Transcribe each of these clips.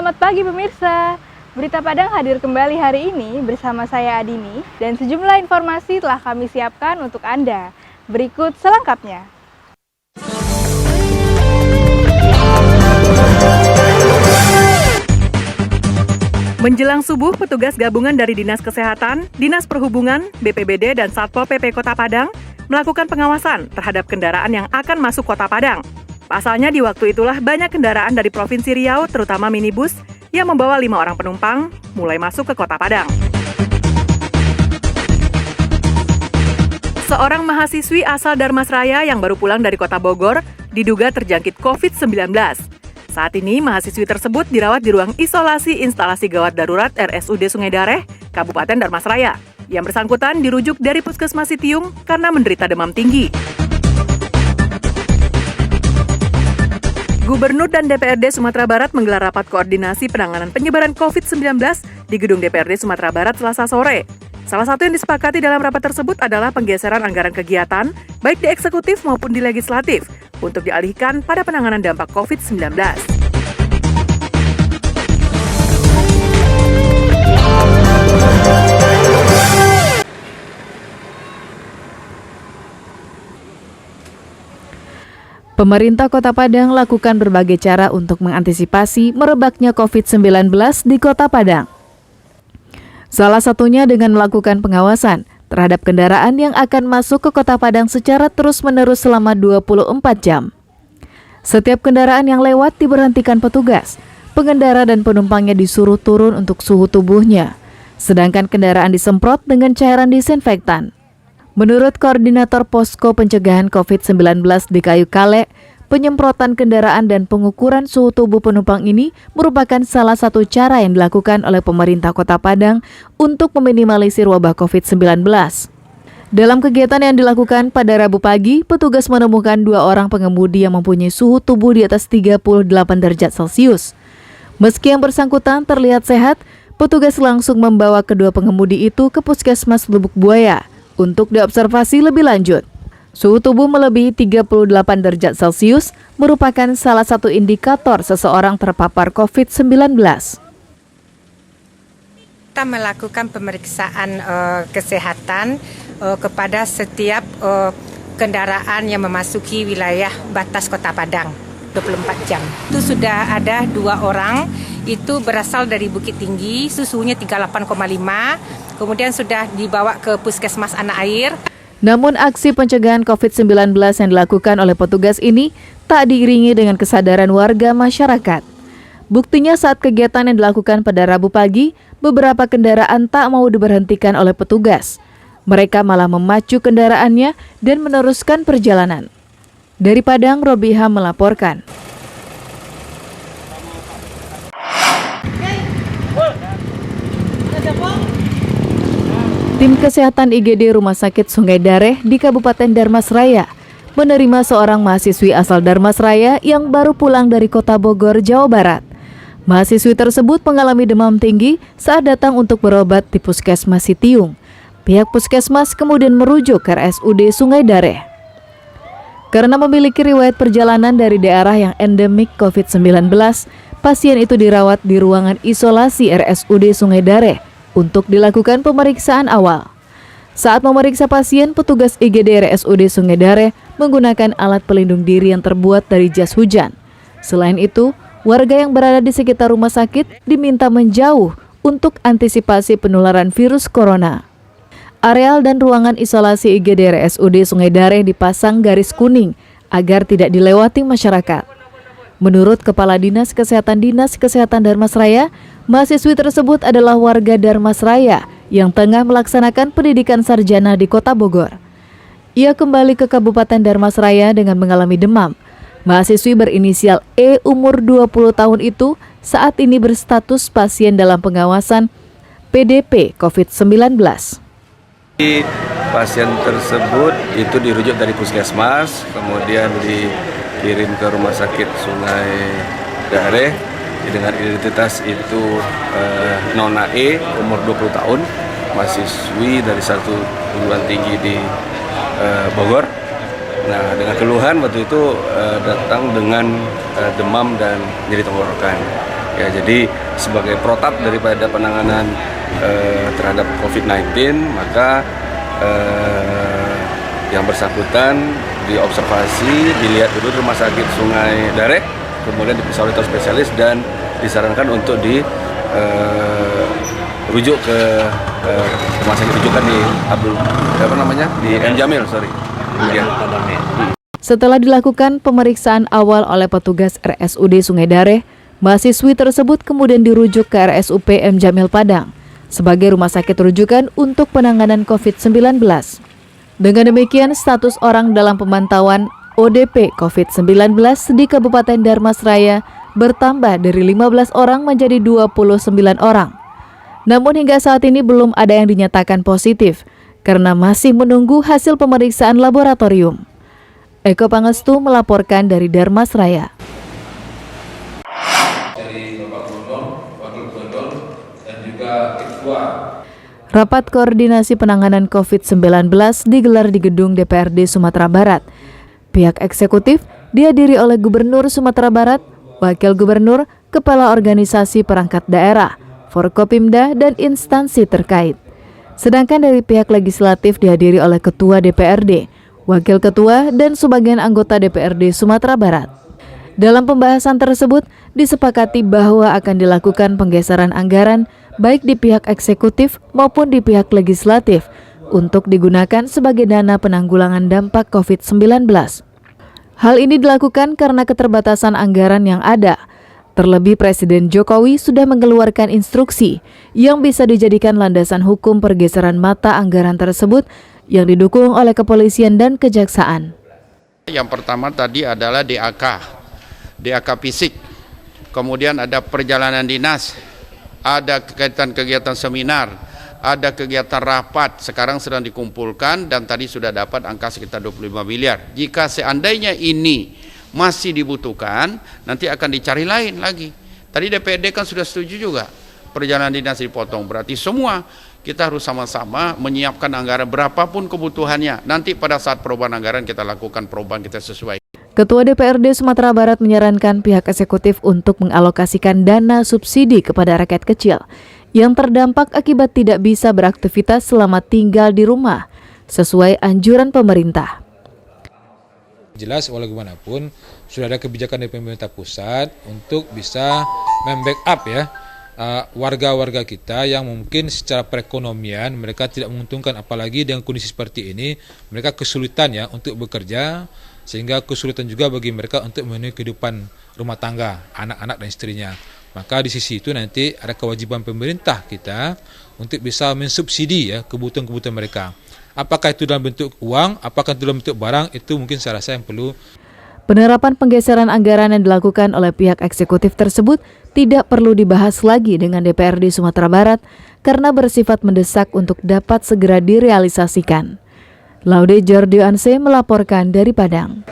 Selamat pagi pemirsa. Berita Padang hadir kembali hari ini bersama saya Adini dan sejumlah informasi telah kami siapkan untuk Anda. Berikut selengkapnya. Menjelang subuh, petugas gabungan dari Dinas Kesehatan, Dinas Perhubungan, BPBD, dan Satpol PP Kota Padang melakukan pengawasan terhadap kendaraan yang akan masuk Kota Padang. Pasalnya di waktu itulah banyak kendaraan dari Provinsi Riau, terutama minibus, yang membawa 5 orang penumpang mulai masuk ke Kota Padang. Seorang mahasiswi asal Darmasraya yang baru pulang dari Kota Bogor diduga terjangkit COVID-19. Saat ini, mahasiswi tersebut dirawat di ruang isolasi instalasi gawat darurat RSUD Sungai Dareh, Kabupaten Darmasraya. Yang bersangkutan dirujuk dari Puskesmas Sitiung karena menderita demam tinggi. Gubernur dan DPRD Sumatera Barat menggelar rapat koordinasi penanganan penyebaran COVID-19 di Gedung DPRD Sumatera Barat Selasa sore. Salah satu yang disepakati dalam rapat tersebut adalah penggeseran anggaran kegiatan, baik di eksekutif maupun di legislatif, untuk dialihkan pada penanganan dampak COVID-19. Pemerintah Kota Padang lakukan berbagai cara untuk mengantisipasi merebaknya COVID-19 di Kota Padang. Salah satunya dengan melakukan pengawasan terhadap kendaraan yang akan masuk ke Kota Padang secara terus-menerus selama 24 jam. Setiap kendaraan yang lewat diberhentikan petugas, pengendara dan penumpangnya disuruh turun untuk suhu tubuhnya, sedangkan kendaraan disemprot dengan cairan disinfektan. Menurut Koordinator Posko Pencegahan COVID-19 di Kayu Kale, penyemprotan kendaraan dan pengukuran suhu tubuh penumpang ini merupakan salah satu cara yang dilakukan oleh pemerintah Kota Padang untuk meminimalisir wabah COVID-19. Dalam kegiatan yang dilakukan pada Rabu pagi, petugas menemukan 2 orang pengemudi yang mempunyai suhu tubuh di atas 38 derajat Celcius. Meski yang bersangkutan terlihat sehat, petugas langsung membawa kedua pengemudi itu ke Puskesmas Lubuk Buaya untuk diobservasi lebih lanjut. Suhu tubuh melebihi 38 derajat Celcius merupakan salah satu indikator seseorang terpapar COVID-19. Kita melakukan pemeriksaan kesehatan kepada setiap kendaraan yang memasuki wilayah batas Kota Padang 24 jam. Itu sudah ada 2 orang, itu berasal dari Bukit Tinggi, suhunya 38,5, kemudian sudah dibawa ke Puskesmas Anak Air. Namun aksi pencegahan COVID-19 yang dilakukan oleh petugas ini tak diiringi dengan kesadaran warga masyarakat. Buktinya saat kegiatan yang dilakukan pada Rabu pagi, beberapa kendaraan tak mau diberhentikan oleh petugas. Mereka malah memacu kendaraannya dan meneruskan perjalanan. Dari Padang, Robiha melaporkan. Tim Kesehatan IGD Rumah Sakit Sungai Dareh di Kabupaten Darmasraya menerima seorang mahasiswi asal Darmasraya yang baru pulang dari Kota Bogor, Jawa Barat. Mahasiswi tersebut mengalami demam tinggi saat datang untuk berobat di Puskesmas Sitiung. Pihak Puskesmas kemudian merujuk ke RSUD Sungai Dareh. Karena memiliki riwayat perjalanan dari daerah yang endemik COVID-19, pasien itu dirawat di ruangan isolasi RSUD Sungai Dareh untuk dilakukan pemeriksaan awal. Saat memeriksa pasien, petugas IGD RSUD Sungai Dareh menggunakan alat pelindung diri yang terbuat dari jas hujan. Selain itu, warga yang berada di sekitar rumah sakit diminta menjauh untuk antisipasi penularan virus corona. Areal dan ruangan isolasi IGD RSUD Sungai Dareh dipasang garis kuning agar tidak dilewati masyarakat. Menurut Kepala Dinas Kesehatan Darmasraya, mahasiswi tersebut adalah warga Darmasraya yang tengah melaksanakan pendidikan sarjana di Kota Bogor. Ia kembali ke Kabupaten Darmasraya dengan mengalami demam. Mahasiswi berinisial E umur 20 tahun itu saat ini berstatus pasien dalam pengawasan PDP COVID-19. Pasien tersebut itu dirujuk dari puskesmas, kemudian dikirim ke rumah sakit Sungai Dareh dengan identitas itu Nona E, umur 20 tahun, mahasiswi dari satu perguruan tinggi di Bogor. Nah, dengan keluhan waktu itu datang dengan demam dan nyeri tenggorokan. Ya, jadi sebagai protap daripada penanganan terhadap COVID-19, maka yang bersangkutan diobservasi, dilihat dulu di Rumah Sakit Sungai Dareh, kemudian diperiksa oleh dokter spesialis dan disarankan untuk rujuk ke rumah sakit rujukan di di M Jamil, Kemudian. Setelah dilakukan pemeriksaan awal oleh petugas RSUD Sungai Dareh, mahasiswi tersebut kemudian dirujuk ke RSUP M Jamil Padang sebagai rumah sakit rujukan untuk penanganan COVID-19. Dengan demikian, status orang dalam pemantauan ODP COVID-19 di Kabupaten Darmasraya bertambah dari 15 orang menjadi 29 orang. Namun hingga saat ini belum ada yang dinyatakan positif karena masih menunggu hasil pemeriksaan laboratorium. Eko Pangestu melaporkan dari Darmasraya. Rapat koordinasi penanganan COVID-19 digelar di gedung DPRD Sumatera Barat. Pihak eksekutif dihadiri oleh Gubernur Sumatera Barat, Wakil Gubernur, Kepala Organisasi Perangkat Daerah, Forkopimda, dan instansi terkait. Sedangkan dari pihak legislatif dihadiri oleh Ketua DPRD, Wakil Ketua, dan sebagian anggota DPRD Sumatera Barat. Dalam pembahasan tersebut, disepakati bahwa akan dilakukan penggeseran anggaran baik di pihak eksekutif maupun di pihak legislatif untuk digunakan sebagai dana penanggulangan dampak COVID-19. Hal ini dilakukan karena keterbatasan anggaran yang ada. Terlebih Presiden Jokowi sudah mengeluarkan instruksi yang bisa dijadikan landasan hukum pergeseran mata anggaran tersebut yang didukung oleh kepolisian dan kejaksaan. Yang pertama tadi adalah DAK fisik, kemudian ada perjalanan dinas, ada kegiatan-kegiatan seminar, ada kegiatan rapat, sekarang sedang dikumpulkan dan tadi sudah dapat angka sekitar 25 miliar. Jika seandainya ini masih dibutuhkan, nanti akan dicari lain lagi. Tadi DPRD kan sudah setuju juga, perjalanan dinas dipotong, berarti semua kita harus sama-sama menyiapkan anggaran berapapun kebutuhannya. Nanti pada saat perubahan anggaran kita lakukan perubahan kita sesuai. Ketua DPRD Sumatera Barat menyarankan pihak eksekutif untuk mengalokasikan dana subsidi kepada rakyat kecil yang terdampak akibat tidak bisa beraktivitas selama tinggal di rumah, sesuai anjuran pemerintah. Jelas walaupun sudah ada kebijakan dari pemerintah pusat untuk bisa membackup warga-warga kita yang mungkin secara perekonomian mereka tidak menguntungkan, apalagi dengan kondisi seperti ini mereka kesulitan untuk bekerja, sehingga kesulitan juga bagi mereka untuk memenuhi kehidupan rumah tangga, anak-anak dan istrinya. Maka di sisi itu nanti ada kewajiban pemerintah kita untuk bisa mensubsidi kebutuhan-kebutuhan mereka. Apakah itu dalam bentuk uang, apakah itu dalam bentuk barang, itu mungkin saya rasa yang perlu. Penerapan penggeseran anggaran yang dilakukan oleh pihak eksekutif tersebut tidak perlu dibahas lagi dengan DPRD Sumatera Barat karena bersifat mendesak untuk dapat segera direalisasikan. Laude Jordioanse melaporkan dari Padang.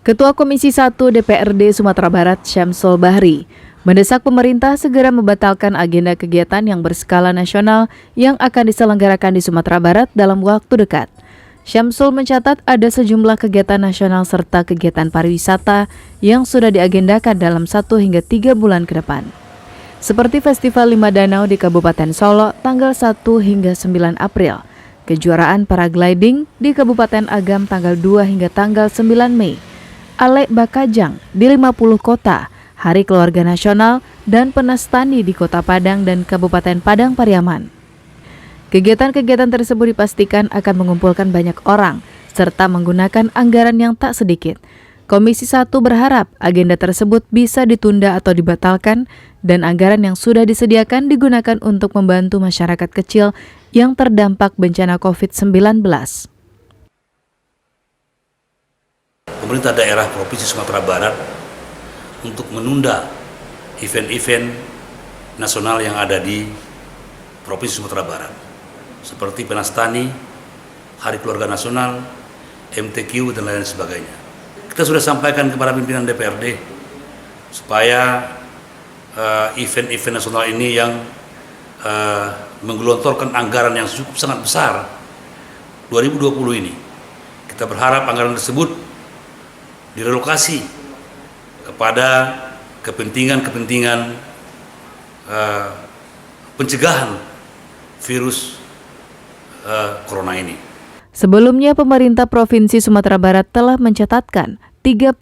Ketua Komisi 1 DPRD Sumatera Barat Syamsul Bahri mendesak pemerintah segera membatalkan agenda kegiatan yang berskala nasional yang akan diselenggarakan di Sumatera Barat dalam waktu dekat. Syamsul mencatat ada sejumlah kegiatan nasional serta kegiatan pariwisata yang sudah diagendakan dalam 1 hingga 3 bulan ke depan. Seperti Festival Lima Danau di Kabupaten Solo tanggal 1 hingga 9 April, kejuaraan paragliding di Kabupaten Agam tanggal 2 hingga tanggal 9 Mei, Ale Bakajang di 50 kota, Hari Keluarga Nasional, dan Penastani di Kota Padang dan Kabupaten Padang Pariaman. Kegiatan-kegiatan tersebut dipastikan akan mengumpulkan banyak orang, serta menggunakan anggaran yang tak sedikit. Komisi 1 berharap agenda tersebut bisa ditunda atau dibatalkan, dan anggaran yang sudah disediakan digunakan untuk membantu masyarakat kecil yang terdampak bencana COVID-19. Pemerintah daerah Provinsi Sumatera Barat untuk menunda event-event nasional yang ada di Provinsi Sumatera Barat, seperti Penastani, Hari Keluarga Nasional, MTQ, dan lain sebagainya. Kita sudah sampaikan kepada pimpinan DPRD supaya event-event nasional ini yang menggelontorkan anggaran yang cukup sangat besar 2020 ini. Kita berharap anggaran tersebut direlokasi kepada kepentingan-kepentingan pencegahan virus corona ini. Sebelumnya, pemerintah Provinsi Sumatera Barat telah mencatatkan 35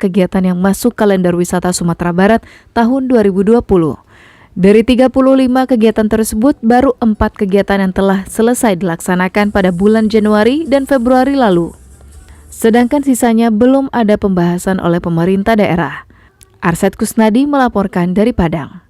kegiatan yang masuk kalender wisata Sumatera Barat tahun 2020. Dari 35 kegiatan tersebut, baru 4 kegiatan yang telah selesai dilaksanakan pada bulan Januari dan Februari lalu. Sedangkan sisanya belum ada pembahasan oleh pemerintah daerah. Arsyad Kusnadi melaporkan dari Padang.